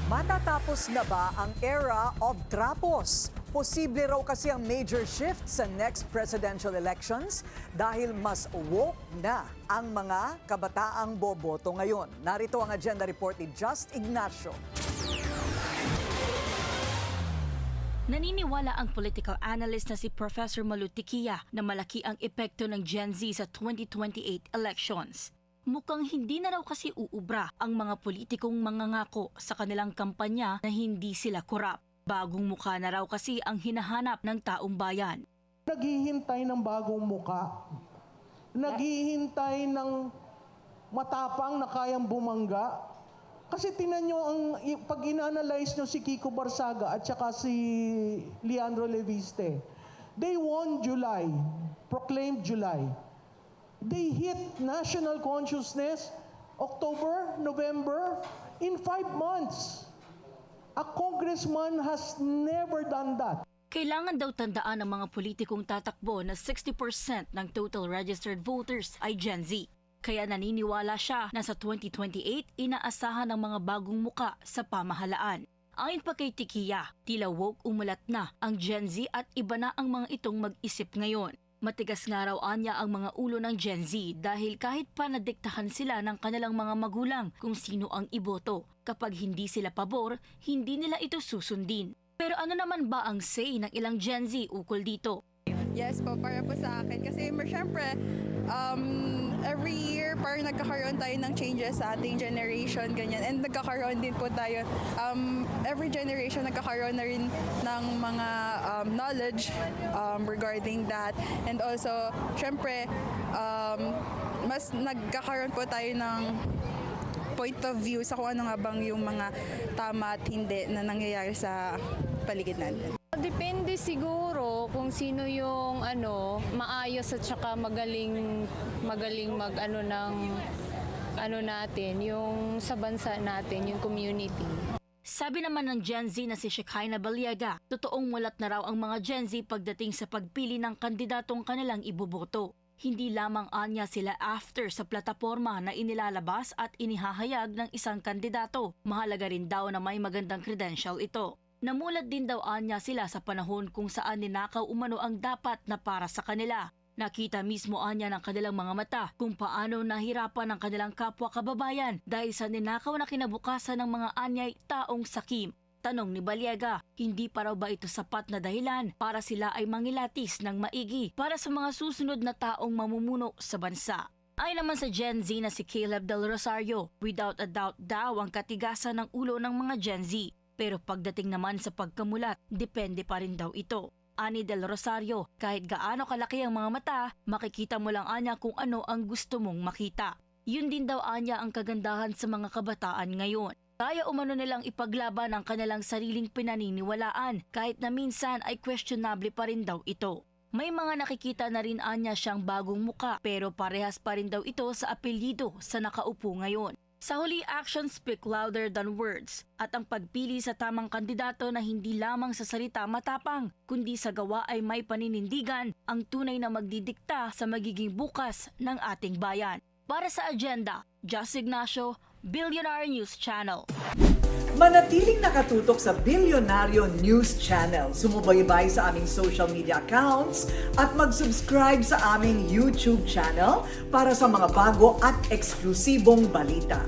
Matatapos na ba ang era of trapos? Posible raw kasi ang major shift sa next presidential elections dahil mas woke na ang mga kabataang boboto ngayon. Narito ang agenda report ni Just Ignacio. Naniniwala ang political analyst na si Professor Malu Tiquia na malaki ang epekto ng Gen Z sa 2028 elections. Mukhang hindi na raw kasi uubra ang mga politikong mangangako sa kanilang kampanya na hindi sila korap. Bagong mukha na raw kasi ang hinahanap ng taong bayan. Naghihintay ng bagong muka. Naghihintay ng matapang na kayang bumangga. Kasi tingnan nyo, pag ina-analyze nyo si Kiko Barsaga at saka si Leandro Leviste, they won July, proclaimed July. They hit national consciousness October, November, in 5 months. A congressman has never done that. Kailangan daw tandaan ng mga politikong tatakbo na 60% ng total registered voters ay Gen Z. Kaya naniniwala siya na sa 2028 inaasahan ng mga bagong muka sa pamahalaan. Ayon pa kay Tiquia, tila woke umulat na ang Gen Z at iba na ang mga itong mag-isip ngayon. Matigas nga raw anya ang mga ulo ng Gen Z dahil kahit pa nadiktahan sila ng kanilang mga magulang kung sino ang iboto. Kapag hindi sila pabor, hindi nila ito susundin. Pero ano naman ba ang say ng ilang Gen Z ukol dito? Yes po, para po sa akin. Kasi syempre, every year parang nagkakaroon tayo ng changes sa ating generation, ganyan. And nagkakaroon din po tayo, every generation nagkakaroon na rin ng mga knowledge regarding that. And also, syempre, mas nagkakaroon po tayo ng point of view sa kung ano nga bang yung mga tama at hindi na nangyayari sa paligid natin. Depende siguro kung sino yung maayos at saka magaling mag natin, yung sa bansa natin, yung community. Sabi naman ng Gen Z na si Shekinah Baliaga, totoong mulat na raw ang mga Gen Z pagdating sa pagpili ng kandidatong kanilang iboboto. Hindi lamang anya sila after sa plataporma na inilalabas at inihahayag ng isang kandidato. Mahalaga rin daw na may magandang credential ito. Namulat din daw anya sila sa panahon kung saan ninakaw umano ang dapat na para sa kanila. Nakita mismo anya ng kanilang mga mata kung paano nahirapan ang kanilang kapwa kababayan dahil sa ninakaw na kinabukasan ng mga anyay taong sakim. Tanong ni Baliaga, hindi pa raw ba ito sapat na dahilan para sila ay mangilatis ng maigi para sa mga susunod na taong mamumuno sa bansa? Ay naman sa Gen Z na si Caleb Del Rosario, without a doubt daw ang katigasan ng ulo ng mga Gen Z. Pero pagdating naman sa pagkamulat, depende pa rin daw ito. Ani Del Rosario, kahit gaano kalaki ang mga mata, makikita mo lang anya kung ano ang gusto mong makita. Yun din daw anya ang kagandahan sa mga kabataan ngayon. Kaya umano nilang ipaglaban ang kanilang sariling pinaniniwalaan kahit na minsan ay questionable pa rin daw ito. May mga nakikita na rin anya siyang bagong muka pero parehas pa rin daw ito sa apelyido sa nakaupo ngayon. Sa huli, actions speak louder than words at ang pagpili sa tamang kandidato na hindi lamang sa salita matapang kundi sa gawa ay may paninindigan ang tunay na magdidikta sa magiging bukas ng ating bayan. Para sa agenda, Just Ignacio, Billionaire News Channel. Manatiling nakatutok sa Billionario News Channel. Sumubaybay sa aming social media accounts at mag-subscribe sa aming YouTube channel para sa mga bago at eksklusibong balita.